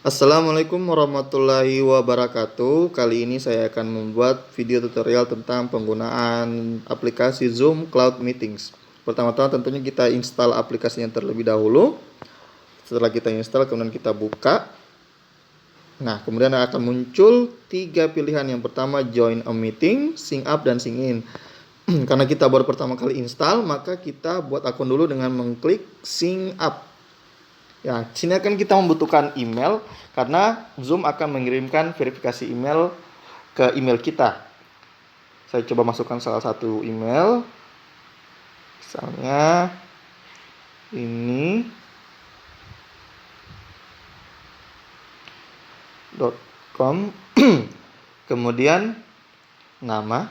Assalamualaikum warahmatullahi wabarakatuh. Kali ini saya akan membuat video tutorial tentang penggunaan aplikasi Zoom Cloud Meetings. Pertama-tama tentunya kita install aplikasinya terlebih dahulu. Setelah kita install, kemudian kita buka. Nah, kemudian akan muncul 3 pilihan. Yang pertama, join a meeting, sync up, dan sync in. Karena kita baru pertama kali install, maka kita buat akun dulu dengan mengklik sync up. Ya, sini akan kita membutuhkan email karena Zoom akan mengirimkan verifikasi email ke email kita. Saya coba masukkan salah satu email. Misalnya ini .com. Kemudian nama.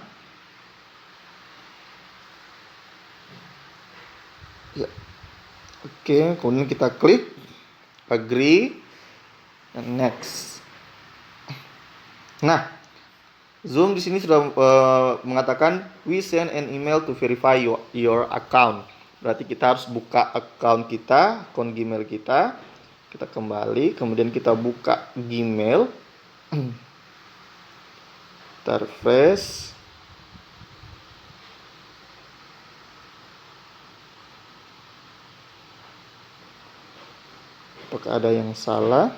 Ya. Oke, kemudian kita klik agree and next. Nah, Zoom di sini sudah mengatakan we send an email to verify your account. Berarti kita harus buka account kita, akun Gmail kita. Kita kembali, kemudian kita buka Gmail. Kita refresh. Apakah ada yang salah?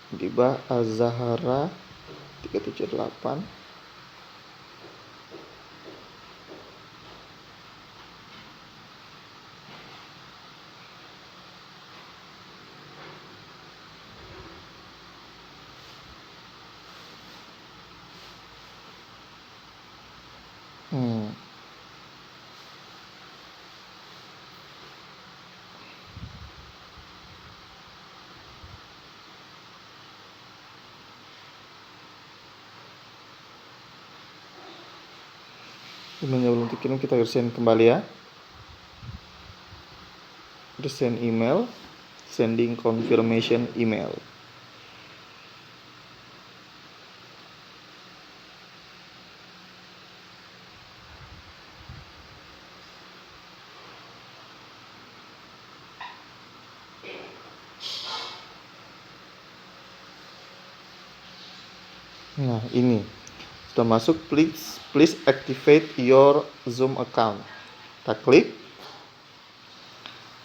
Dibah Azahara 378. Emailnya belum dikirim, kita resend kembali ya. Resend email, sending confirmation email. Nah, ini sudah masuk. Please activate your Zoom account. Kita klik.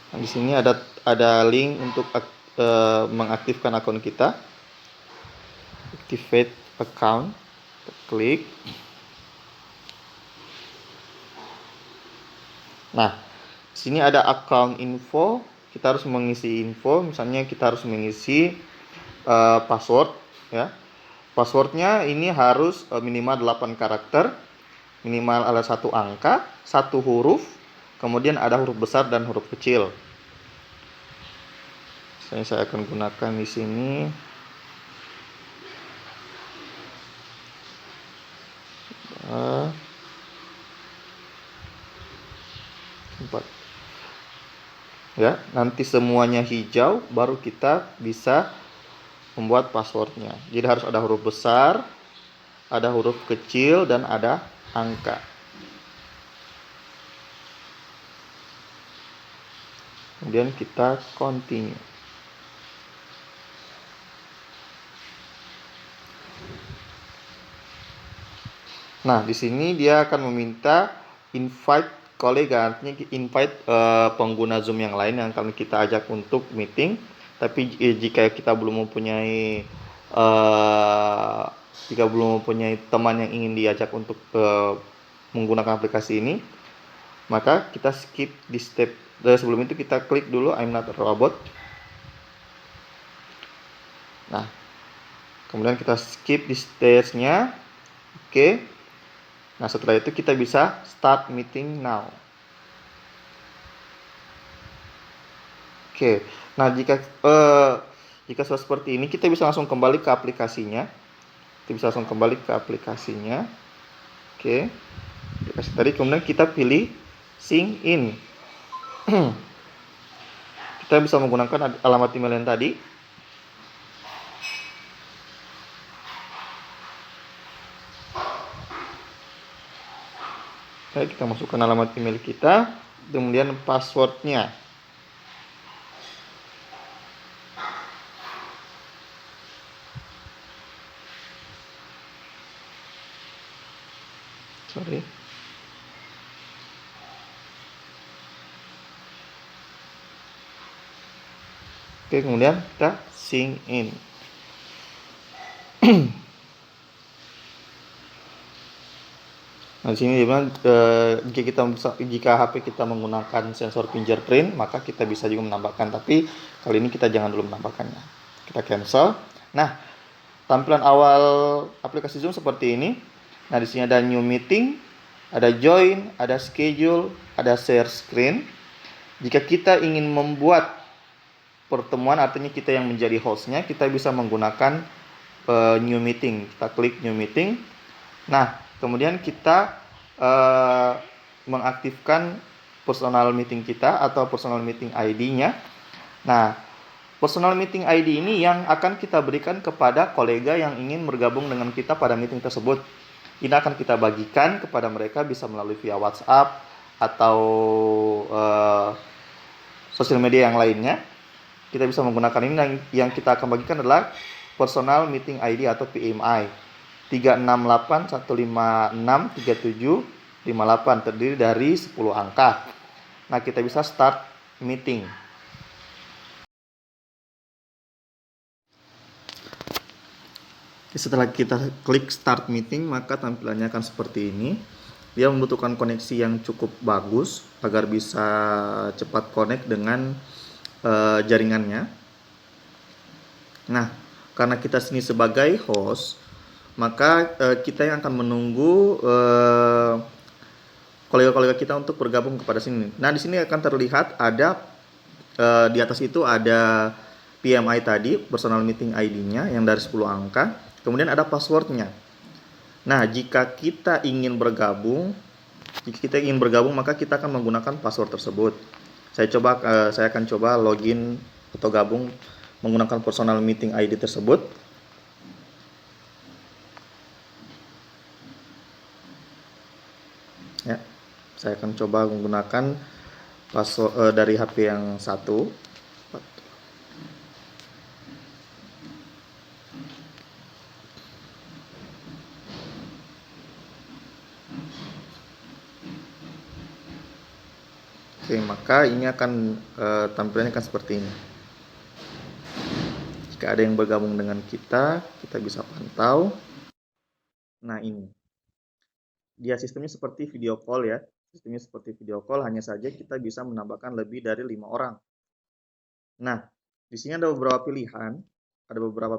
Nah, di sini ada link untuk mengaktifkan akun kita. Activate account. Kita klik. Nah, di sini ada account info. Kita harus mengisi info. Misalnya kita harus mengisi password, ya. Passwordnya ini harus minimal 8 karakter, minimal ada 1 angka, 1 huruf, kemudian ada huruf besar dan huruf kecil. Saya akan gunakan di sini. Ya, nanti semuanya hijau, baru kita bisa membuat passwordnya. Jadi harus ada huruf besar, ada huruf kecil, dan ada angka. Kemudian kita continue. Nah, di sini dia akan meminta invite kolega, artinya invite pengguna Zoom yang lain yang akan kita ajak untuk meeting. Tapi jika kita belum mempunyai teman yang ingin diajak untuk menggunakan aplikasi ini, maka kita skip di step. Sebelum itu kita klik dulu I'm not a robot. Nah, kemudian kita skip di stage-nya. Oke. Nah, setelah itu kita bisa start meeting now. Oke. Nah, jika sudah seperti ini, kita bisa langsung kembali ke aplikasinya. Oke. Aplikasi tadi, kemudian kita pilih sync in. Kita bisa menggunakan alamat email yang tadi. Oke, kita masukkan alamat email kita, kemudian passwordnya. Sorry. Oke, kemudian kita sync in. Nah, di sini dibilang jika HP kita menggunakan sensor fingerprint, maka kita bisa juga menambahkan. Tapi kali ini kita jangan dulu menambahkannya. Kita cancel. Nah, tampilan awal aplikasi Zoom seperti ini. Nah, di sini ada new meeting, ada join, ada schedule, ada share screen. Jika kita ingin membuat pertemuan, artinya kita yang menjadi hostnya, kita bisa menggunakan new meeting. Kita klik new meeting. Nah, kemudian kita mengaktifkan personal meeting kita atau personal meeting ID-nya. Nah, personal meeting ID ini yang akan kita berikan kepada kolega yang ingin bergabung dengan kita pada meeting tersebut. Ini akan kita bagikan kepada mereka, bisa melalui via WhatsApp atau sosial media yang lainnya. Kita bisa menggunakan ini. Yang kita akan bagikan adalah personal meeting ID atau PMI 36815635758, terdiri dari 10 angka. Nah, kita bisa start meeting. Setelah kita klik start meeting, maka tampilannya akan seperti ini. Dia membutuhkan koneksi yang cukup bagus agar bisa cepat connect dengan jaringannya. Nah, karena kita sini sebagai host, maka kita yang akan menunggu kolega-kolega kita untuk bergabung kepada sini. Nah, di sini akan terlihat ada di atas itu ada PMI tadi, personal meeting ID-nya yang dari 10 angka. Kemudian ada passwordnya. Nah, jika kita ingin bergabung, maka kita akan menggunakan password tersebut. Saya akan coba login atau gabung menggunakan personal meeting ID tersebut. Ya, saya akan coba menggunakan password dari HP yang satu. Oke, maka ini akan tampilannya akan seperti ini. Jika ada yang bergabung dengan kita bisa pantau. Nah, ini. Dia sistemnya seperti video call ya. Sistemnya seperti video call, hanya saja kita bisa menambahkan lebih dari 5 orang. Nah, di sini ada beberapa pilihan. Ada beberapa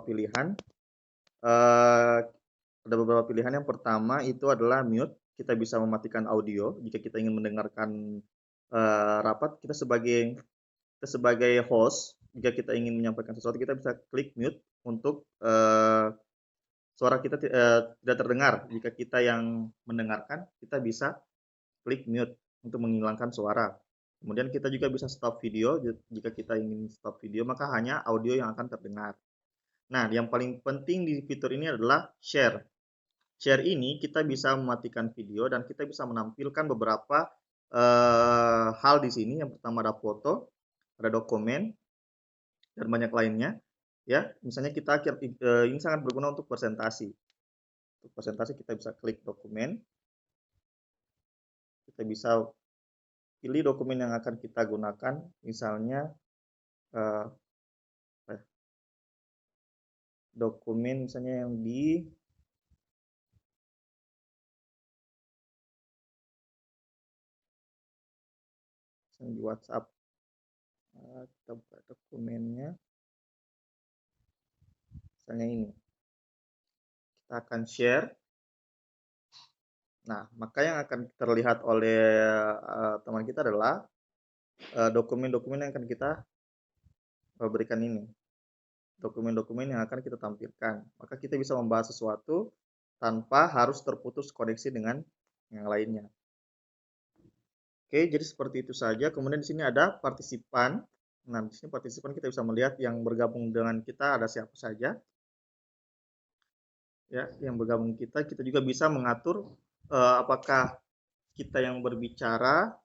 pilihan. Yang pertama itu adalah mute. Kita bisa mematikan audio jika kita ingin mendengarkan rapat. Kita sebagai host, jika kita ingin menyampaikan sesuatu, kita bisa klik mute untuk suara kita tidak terdengar. Jika kita yang mendengarkan, kita bisa klik mute untuk menghilangkan suara. Kemudian kita juga bisa stop video. Jika kita ingin stop video, maka hanya audio yang akan terdengar. Nah, yang paling penting di fitur ini adalah share. Share ini kita bisa mematikan video dan kita bisa menampilkan beberapa hal di sini. Yang pertama ada foto, ada dokumen, dan banyak lainnya. Ya, misalnya ini sangat berguna untuk presentasi. Untuk presentasi kita bisa klik dokumen. Kita bisa pilih dokumen yang akan kita gunakan, misalnya dokumen misalnya yang di WhatsApp. Kita buka dokumennya, misalnya ini. Kita akan share. Nah, maka yang akan terlihat oleh teman kita adalah dokumen-dokumen yang akan kita berikan ini. Dokumen-dokumen yang akan kita tampilkan. Maka kita bisa membahas sesuatu tanpa harus terputus koneksi dengan yang lainnya. Oke, jadi seperti itu saja. Kemudian di sini ada partisipan. Nah, di sini partisipan kita bisa melihat yang bergabung dengan kita ada siapa saja. Ya, yang bergabung kita juga bisa mengatur apakah kita yang berbicara,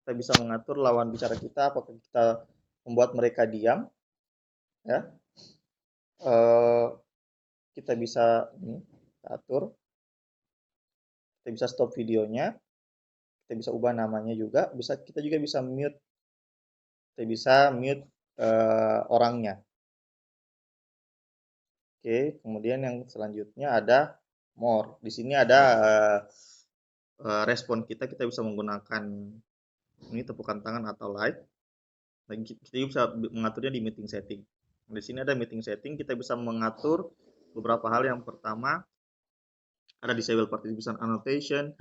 kita bisa mengatur lawan bicara kita, apakah kita membuat mereka diam. Ya. Kita bisa atur. Kita kita bisa stop videonya, kita bisa ubah namanya juga, kita juga bisa mute, orangnya. Oke, kemudian yang selanjutnya ada more. Di sini ada respon kita bisa menggunakan ini tepukan tangan atau like. Dan kita juga bisa mengaturnya di meeting setting. Di sini ada meeting setting, kita bisa mengatur beberapa hal. Yang pertama ada disable participant annotation,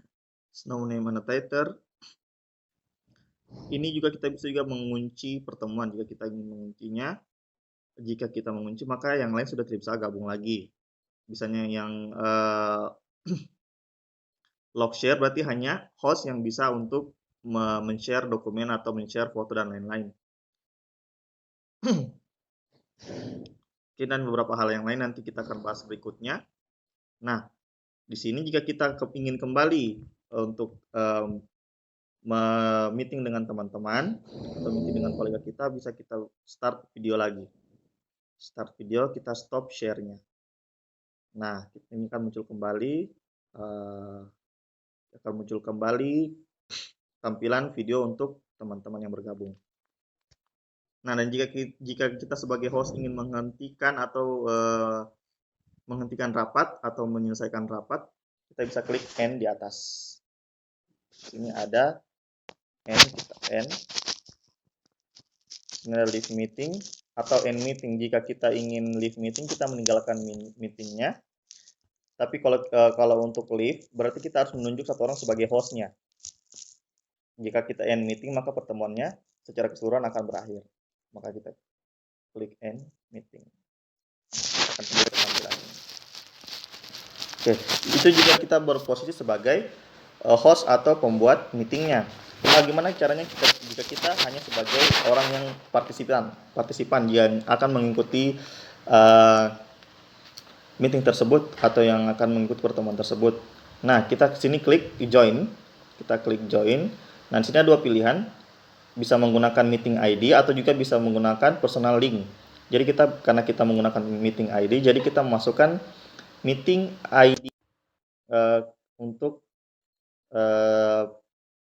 no name annotator. Ini juga kita bisa juga mengunci pertemuan jika kita ingin menguncinya. Jika kita mengunci, maka yang lain sudah tidak bisa gabung lagi. Misalnya yang log share berarti hanya host yang bisa untuk men-share dokumen atau men-share foto dan lain-lain. Dan beberapa hal yang lain nanti kita akan bahas berikutnya. Nah, di sini jika kita ingin kembali untuk meeting dengan teman-teman atau meeting dengan kolega kita, bisa kita start video lagi. Start video, kita stop share-nya. Nah, ini akan muncul kembali tampilan video untuk teman-teman yang bergabung. Nah, dan jika kita sebagai host ingin menghentikan atau menghentikan rapat atau menyelesaikan rapat, kita bisa klik end di atas. Sini ada end, kita end. Ini ada leave meeting atau end meeting. Jika kita ingin leave meeting, kita meninggalkan meetingnya. Tapi kalau untuk leave, berarti kita harus menunjuk satu orang sebagai hostnya. Jika kita end meeting, maka pertemuannya secara keseluruhan akan berakhir. Maka kita klik end meeting. Akan kembali ke tampilannya. Oke, itu juga kita berposisi sebagai host atau pembuat meetingnya. Nah, gimana caranya jika kita hanya sebagai orang yang partisipan yang akan mengikuti meeting tersebut atau yang akan mengikuti pertemuan tersebut. Nah, kita kesini klik join, kita klik join. Nah, di sini ada dua pilihan, bisa menggunakan meeting ID atau juga bisa menggunakan personal link. Jadi karena kita menggunakan meeting ID, jadi kita memasukkan meeting ID untuk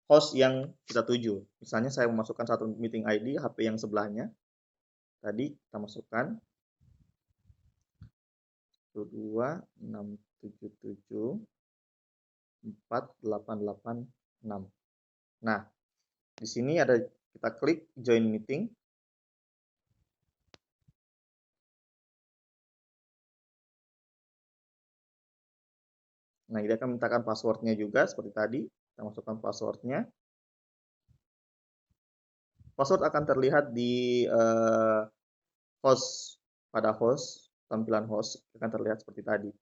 host yang kita tuju. Misalnya saya memasukkan satu meeting ID HP yang sebelahnya. Tadi kita masukkan 126774886. Nah, di sini ada kita klik join meeting. Nah, dia akan mintakan passwordnya juga seperti tadi. Kita masukkan passwordnya. Password akan terlihat di host, tampilan host akan terlihat seperti tadi.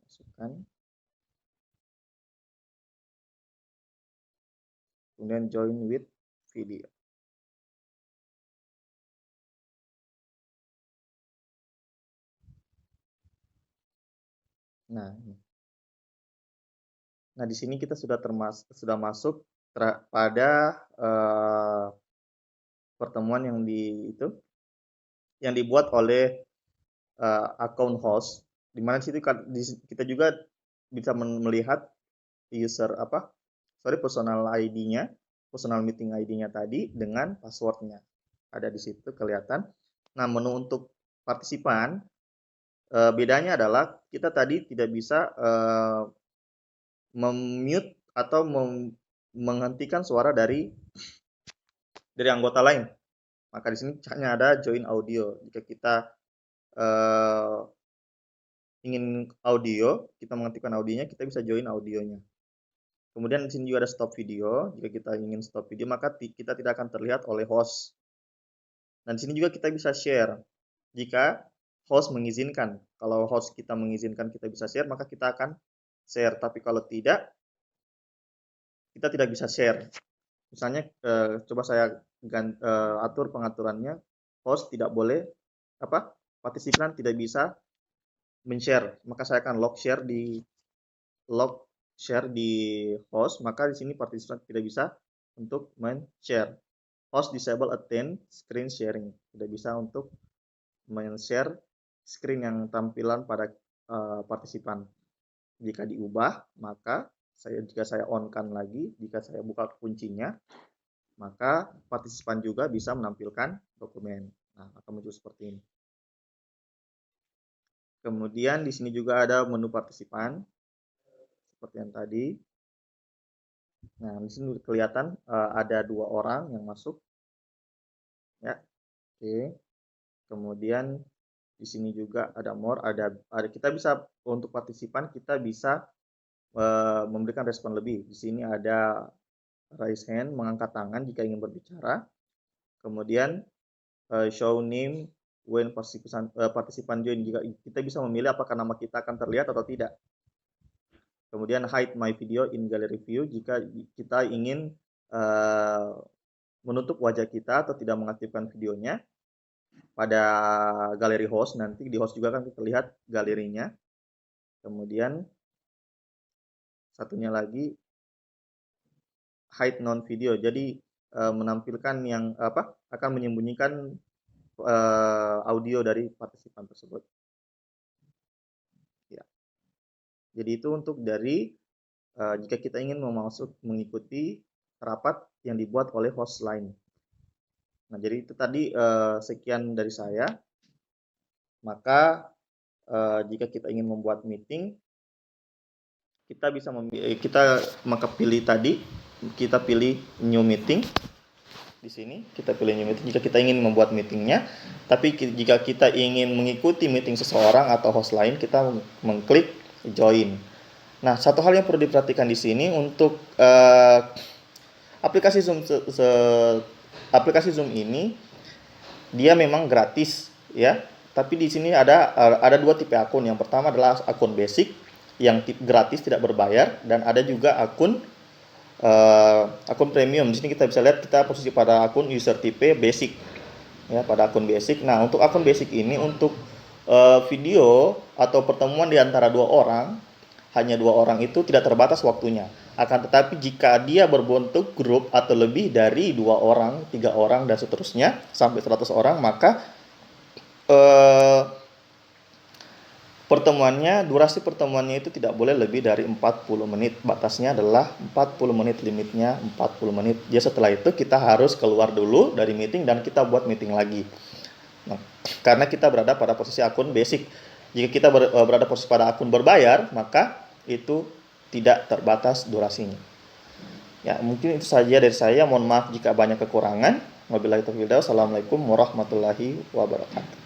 Masukkan. Kemudian join with video. Nah, di sini kita sudah masuk pada pertemuan yang dibuat oleh akun host, di mana situ kita juga bisa melihat personal ID-nya, personal meeting ID-nya tadi dengan passwordnya ada di situ kelihatan. Nah, menu untuk partisipan bedanya adalah kita tadi tidak bisa mem-mute atau menghentikan suara dari anggota lain. Maka di sini hanya ada join audio. Jika kita ingin audio, kita menghentikan audionya, kita bisa join audionya. Kemudian di sini juga ada stop video. Jika kita ingin stop video, maka kita tidak akan terlihat oleh host. Dan di sini juga kita bisa share. Jika host mengizinkan, kalau host kita mengizinkan kita bisa share, maka kita akan share. Tapi kalau tidak, kita tidak bisa share. Misalnya, coba saya atur pengaturannya, host tidak boleh, partisipan tidak bisa men-share. Maka saya akan log share di host, maka di sini partisipan tidak bisa untuk men-share. Host disable attend screen sharing, tidak bisa untuk men-share screen yang tampilan pada partisipan. Jika diubah, maka jika saya on-kan lagi, jika saya buka kuncinya, maka partisipan juga bisa menampilkan dokumen. Nah, akan muncul seperti ini. Kemudian di sini juga ada menu partisipan seperti yang tadi. Nah, di sini kelihatan ada 2 orang yang masuk. Ya, oke. Kemudian di sini juga ada more, ada kita bisa untuk partisipan kita bisa memberikan respon lebih. Di sini ada raise hand, mengangkat tangan jika ingin berbicara. Kemudian show name when partisipan join, jika kita bisa memilih apakah nama kita akan terlihat atau tidak. Kemudian hide my video in gallery view jika kita ingin menutup wajah kita atau tidak mengaktifkan videonya pada galeri host, nanti di host juga akan terlihat galerinya. Kemudian satunya lagi hide non video, jadi menampilkan yang akan menyembunyikan audio dari partisipan tersebut. Ya. Jadi itu untuk dari jika kita ingin mengikuti rapat yang dibuat oleh host lain. Nah, jadi itu tadi sekian dari saya. Maka jika kita ingin membuat meeting, kita bisa maka pilih tadi, kita pilih new meeting. Di sini kita pilih new meeting jika kita ingin membuat meetingnya. Tapi jika kita ingin mengikuti meeting seseorang atau host lain, kita mengklik join. Nah, satu hal yang perlu diperhatikan di sini untuk aplikasi Zoom ini dia memang gratis ya. Tapi di sini ada 2 tipe akun. Yang pertama adalah akun basic yang gratis tidak berbayar, dan ada juga akun premium. Di sini kita bisa lihat kita posisi pada akun user tipe basic ya, pada akun basic. Nah, untuk akun basic ini untuk video atau pertemuan di antara 2 orang, hanya 2 orang itu tidak terbatas waktunya. Akan tetapi jika dia berbentuk grup atau lebih dari 2 orang, 3 orang dan seterusnya sampai 100 orang, maka durasi pertemuannya itu tidak boleh lebih dari 40 menit. Batasnya adalah 40 menit, limitnya 40 menit. Jadi setelah itu kita harus keluar dulu dari meeting dan kita buat meeting lagi. Nah, karena kita berada pada posisi akun basic. Jika kita berada posisi pada akun berbayar, maka itu tidak terbatas durasinya. Ya, mungkin itu saja dari saya. Mohon maaf jika banyak kekurangan. Wabillahi taufiq. Assalamualaikum warahmatullahi wabarakatuh.